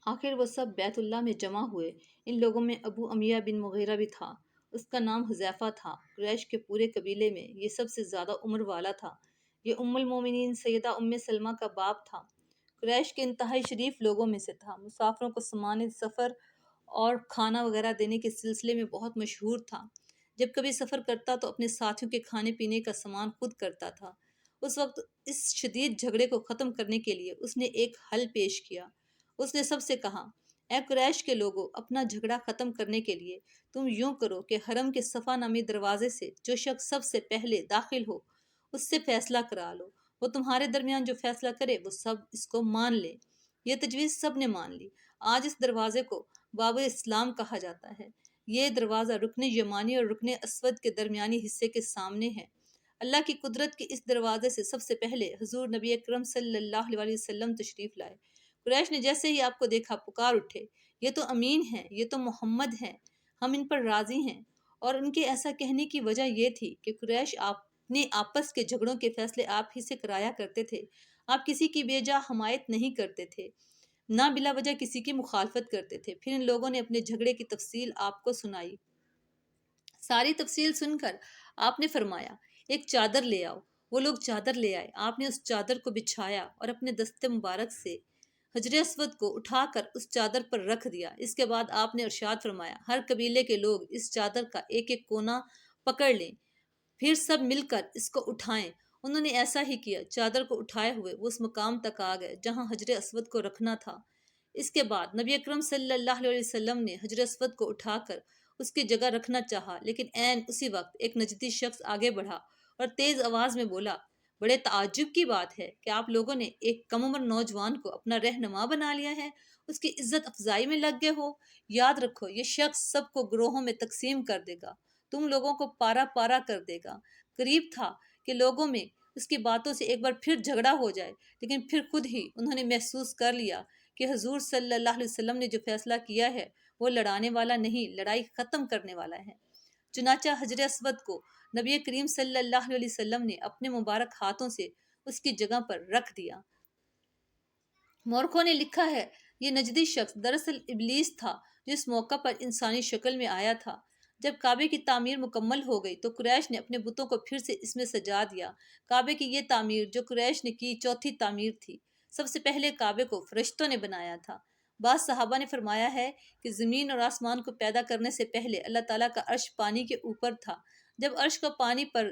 آخر وہ سب بیت اللہ میں جمع ہوئے۔ ان لوگوں میں ابو امیہ بن مغیرہ بھی تھا، اس کا نام حذیفہ تھا۔ قریش کے پورے قبیلے میں یہ سب سے زیادہ عمر والا تھا۔ یہ ام المومنین سیدہ ام سلمہ کا باپ تھا۔ قریش کے انتہائی شریف لوگوں میں سے تھا۔ مسافروں کو سامان سفر اور کھانا وغیرہ دینے کے سلسلے میں بہت مشہور تھا۔ جب کبھی سفر کرتا تو اپنے ساتھیوں کے کھانے پینے کا سامان خود کرتا تھا۔ اس وقت اس شدید جھگڑے کو ختم کرنے کے لیے اس نے ایک حل پیش کیا۔ اس نے سب سے کہا، اے قریش کے لوگوں، اپنا جھگڑا ختم کرنے کے لیے تم یوں کرو کہ حرم کے صفا نامی دروازے سے جو شخص سب سے پہلے داخل ہو اس سے فیصلہ کرا لو۔ وہ تمہارے درمیان جو فیصلہ کرے وہ سب اس کو مان لے۔ یہ تجویز سب نے مان لی۔ آج اس دروازے کو باب اسلام کہا جاتا ہے۔ یہ دروازہ رکن یمانی اور رکن اسود کے درمیانی حصے کے سامنے ہے۔ اللہ کی قدرت کے اس دروازے سے سب سے پہلے حضور نبی اکرم صلی اللہ علیہ وسلم تشریف لائے۔ قریش نے جیسے ہی آپ کو دیکھا پکار اٹھے، یہ تو امین ہیں، یہ تو محمد ہیں، ہم ان پر راضی ہیں۔ اور ان کے ایسا کہنے کی وجہ یہ تھی کہ قریش اپنے آپس کے جھگڑوں کے فیصلے آپ ہی سے کرایا کرتے تھے۔ آپ کسی کی بے جا حمایت نہیں کرتے تھے، نہ بلا وجہ کسی کی مخالفت کرتے تھے۔ پھر ان لوگوں نے اپنے جھگڑے کی تفصیل آپ کو سنائی۔ ساری تفصیل سن کر آپ نے فرمایا، ایک چادر لے آؤ۔ وہ لوگ چادر لے آئے۔ آپ نے اس چادر کو بچھایا اور اپنے دست مبارک سے حجر اسود کو اٹھا کر اس چادر پر رکھ دیا۔ اس کے بعد آپ نے ارشاد فرمایا، ہر قبیلے کے لوگ اس چادر کا ایک ایک کونا پکڑ لیں، پھر سب مل کر اس کو اٹھائیں۔ انہوں نے ایسا ہی کیا۔ چادر کو اٹھائے ہوئے وہ اس مقام تک آ گئے جہاں حجر اسود کو رکھنا تھا۔ اس کے بعد نبی اکرم صلی اللہ علیہ وسلم نے حجر اسود کو اٹھا کر اس کی جگہ رکھنا چاہا، لیکن عین اسی وقت ایک نجدی شخص آگے بڑھا اور تیز آواز میں بولا، بڑے تعجب کی بات ہے کہ آپ لوگوں نے ایک کم عمر نوجوان کو اپنا رہنما بنا لیا ہے، اس کی عزت افزائی میں لگ گئے ہو۔ یاد رکھو، یہ شخص سب کو گروہوں میں تقسیم کر دے گا، تم لوگوں کو پارا پارا کر دے گا۔ قریب تھا کہ لوگوں میں اس کی باتوں سے ایک بار پھر جھگڑا ہو جائے، لیکن پھر خود ہی انہوں نے محسوس کر لیا کہ حضور صلی اللہ علیہ وسلم نے جو فیصلہ کیا ہے وہ لڑانے والا نہیں، لڑائی ختم کرنے والا ہے۔ چنانچہ حجر اسود کو نبی کریم صلی اللہ علیہ وسلم نے اپنے مبارک ہاتھوں سے اس کی جگہ پر رکھ دیا۔ مورخوں نے لکھا ہے، یہ نجدی شخص دراصل ابلیس تھا جو اس موقع پر انسانی شکل میں آیا تھا۔ جب کعبے کی تعمیر مکمل ہو گئی تو قریش نے اپنے بتوں کو پھر سے اس میں سجا دیا۔ کعبے کی یہ تعمیر جو قریش نے کی چوتھی تعمیر تھی۔ سب سے پہلے کعبے کو فرشتوں نے بنایا تھا۔ بعض صحابہ نے فرمایا ہے کہ زمین اور آسمان کو پیدا کرنے سے پہلے اللہ تعالیٰ کا عرش پانی کے اوپر تھا۔ جب عرش کا پانی پر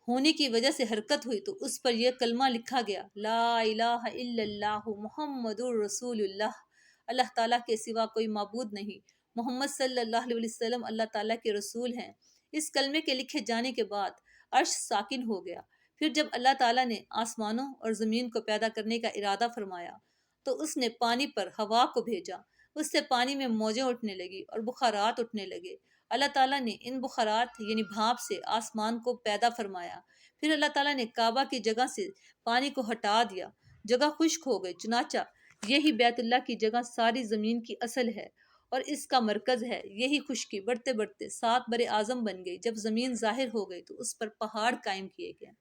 ہونے کی وجہ سے حرکت ہوئی تو اس پر یہ کلمہ لکھا گیا، لا الہ الا اللہ محمد الرسول اللہ۔ اللہ تعالیٰ کے سوا کوئی معبود نہیں، محمد صلی اللہ علیہ وسلم اللہ تعالیٰ کے رسول ہیں۔ اس کلمے کے لکھے جانے کے بعد عرش ساکن ہو گیا۔ پھر جب اللہ تعالیٰ نے آسمانوں اور زمین کو پیدا کرنے کا ارادہ فرمایا تو اس نے پانی پر ہوا کو بھیجا۔ اس سے پانی میں موجیں اٹھنے لگی اور بخارات اٹھنے لگے۔ اللہ تعالیٰ نے ان بخارات یعنی بھاپ سے آسمان کو پیدا فرمایا۔ پھر اللہ تعالیٰ نے کعبہ کی جگہ سے پانی کو ہٹا دیا، جگہ خشک ہو گئی۔ چنانچہ یہی بیت اللہ کی جگہ ساری زمین کی اصل ہے اور اس کا مرکز ہے۔ یہی خشکی بڑھتے بڑھتے 7 بر اعظم بن گئی۔ جب زمین ظاہر ہو گئی تو اس پر پہاڑ قائم کیے گئے۔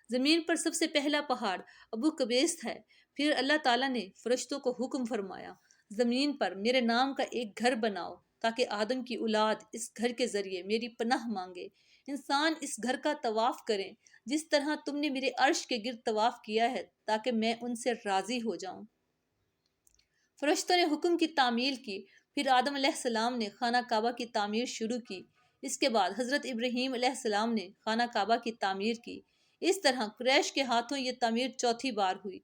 زمین پر سب سے پہلا پہاڑ ابو قبیس ہے۔ پھر اللہ تعالیٰ نے فرشتوں کو حکم فرمایا، زمین پر میرے نام کا ایک گھر بناؤ تاکہ آدم کی اولاد اس گھر کے ذریعے میری پناہ مانگے۔ انسان اس گھر کا طواف کریں جس طرح تم نے میرے عرش کے گرد طواف کیا ہے تاکہ میں ان سے راضی ہو جاؤں۔ فرشتوں نے حکم کی تعمیل کی۔ پھر آدم علیہ السلام نے خانہ کعبہ کی تعمیر شروع کی۔ اس کے بعد حضرت ابراہیم علیہ السلام نے خانہ کعبہ کی تعمیر کی۔ اس طرح قریش کے ہاتھوں یہ تعمیر چوتھی بار ہوئی۔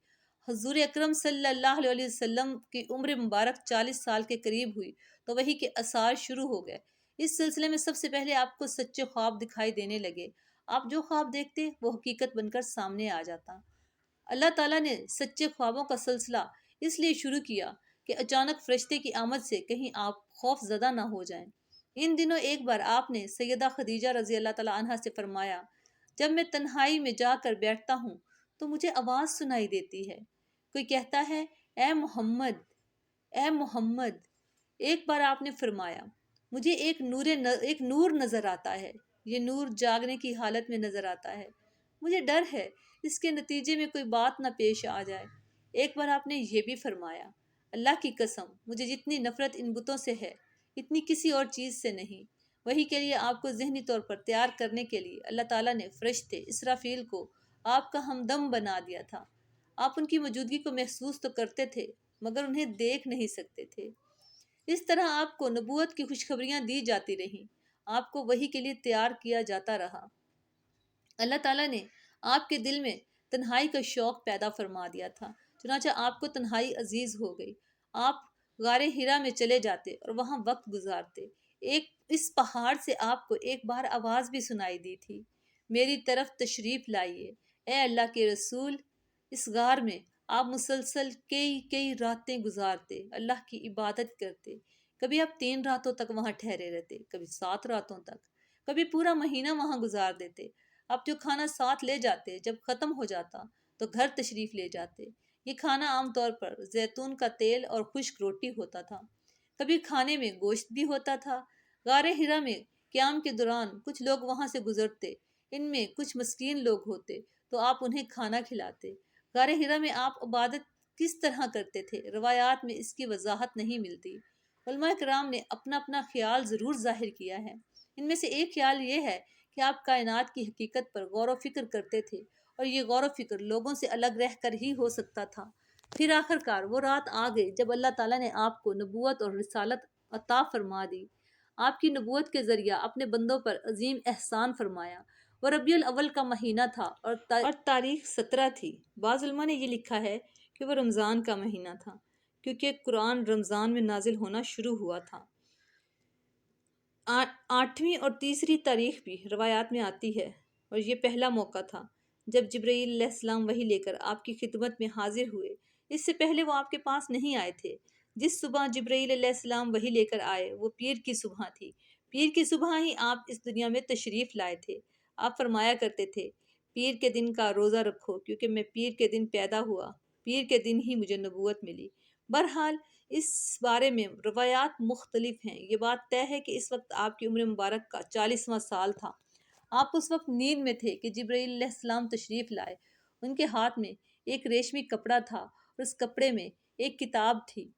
حضور اکرم صلی اللہ علیہ وسلم کی عمر مبارک 40 سال کے قریب ہوئی تو وحی کے اثار شروع ہو گئے۔ اس سلسلے میں سب سے پہلے آپ کو سچے خواب دکھائی دینے لگے۔ آپ جو خواب دیکھتے وہ حقیقت بن کر سامنے آ جاتا۔ اللہ تعالیٰ نے سچے خوابوں کا سلسلہ اس لیے شروع کیا کہ اچانک فرشتے کی آمد سے کہیں آپ خوف زدہ نہ ہو جائیں۔ ان دنوں ایک بار آپ نے سیدہ خدیجہ رضی اللہ تعالیٰ عنہا سے فرمایا، جب میں تنہائی میں جا کر بیٹھتا ہوں تو مجھے آواز سنائی دیتی ہے، کوئی کہتا ہے، اے محمد، اے محمد۔ ایک بار آپ نے فرمایا، مجھے ایک نور نظر آتا ہے، یہ نور جاگنے کی حالت میں نظر آتا ہے، مجھے ڈر ہے اس کے نتیجے میں کوئی بات نہ پیش آ جائے۔ ایک بار آپ نے یہ بھی فرمایا، اللہ کی قسم مجھے جتنی نفرت ان بتوں سے ہے اتنی کسی اور چیز سے نہیں۔ وہی کے لیے آپ کو ذہنی طور پر تیار کرنے کے لیے اللہ تعالیٰ نے فرشتے اسرافیل کو آپ کا ہمدم بنا دیا تھا۔ آپ ان کی موجودگی کو محسوس تو کرتے تھے مگر انہیں دیکھ نہیں سکتے تھے۔ اس طرح آپ کو نبوت کی خوشخبریاں دی جاتی رہیں، آپ کو وہی کے لیے تیار کیا جاتا رہا۔ اللہ تعالیٰ نے آپ کے دل میں تنہائی کا شوق پیدا فرما دیا تھا، چنانچہ آپ کو تنہائی عزیز ہو گئی۔ آپ غار ہرا میں چلے جاتے اور وہاں وقت گزارتے۔ اس پہاڑ سے آپ کو ایک بار آواز بھی سنائی دی تھی، میری طرف تشریف لائیے اے اللہ کے رسول۔ اس غار میں آپ مسلسل کئی کئی راتیں گزارتے، اللہ کی عبادت کرتے۔ کبھی آپ 3 راتوں تک وہاں ٹھہرے رہتے، کبھی 7 راتوں تک، کبھی پورا مہینہ وہاں گزار دیتے۔ آپ جو کھانا ساتھ لے جاتے جب ختم ہو جاتا تو گھر تشریف لے جاتے۔ یہ کھانا عام طور پر زیتون کا تیل اور خشک روٹی ہوتا تھا، کبھی کھانے میں گوشت بھی ہوتا تھا۔ غار ہرا میں قیام کے دوران کچھ لوگ وہاں سے گزرتے، ان میں کچھ مسکین لوگ ہوتے تو آپ انہیں کھانا کھلاتے۔ غار ہرا میں آپ عبادت کس طرح کرتے تھے روایات میں اس کی وضاحت نہیں ملتی۔ علماء کرام نے اپنا اپنا خیال ضرور ظاہر کیا ہے۔ ان میں سے ایک خیال یہ ہے کہ آپ کائنات کی حقیقت پر غور و فکر کرتے تھے اور یہ غور و فکر لوگوں سے الگ رہ کر ہی ہو سکتا تھا۔ پھر آخر کار وہ رات آ گئی جب اللہ تعالیٰ نے آپ کو نبوت اور رسالت عطا فرما دی۔ آپ کی نبوت کے ذریعہ اپنے بندوں پر عظیم احسان فرمایا۔ وہ ربیع الاول کا مہینہ تھا اور تاریخ 17 تھی۔ بعض علماء نے یہ لکھا ہے کہ وہ رمضان کا مہینہ تھا کیونکہ قرآن رمضان میں نازل ہونا شروع ہوا تھا۔ 8ویں اور تیسری تاریخ بھی روایات میں آتی ہے اور یہ پہلا موقع تھا جب جبرائیل علیہ السلام وحی لے کر آپ کی خدمت میں حاضر ہوئے۔ اس سے پہلے وہ آپ کے پاس نہیں آئے تھے۔ جس صبح جبرائیل علیہ السلام وحی لے کر آئے وہ پیر کی صبح تھی۔ پیر کی صبح ہی آپ اس دنیا میں تشریف لائے تھے۔ آپ فرمایا کرتے تھے، پیر کے دن کا روزہ رکھو کیونکہ میں پیر کے دن پیدا ہوا، پیر کے دن ہی مجھے نبوت ملی۔ بہرحال اس بارے میں روایات مختلف ہیں۔ یہ بات طے ہے کہ اس وقت آپ کی عمر مبارک کا 40واں سال تھا۔ آپ اس وقت نیند میں تھے کہ جبرائیل علیہ السلام تشریف لائے۔ ان کے ہاتھ میں ایک ریشمی کپڑا تھا اور اس کپڑے میں ایک کتاب تھی۔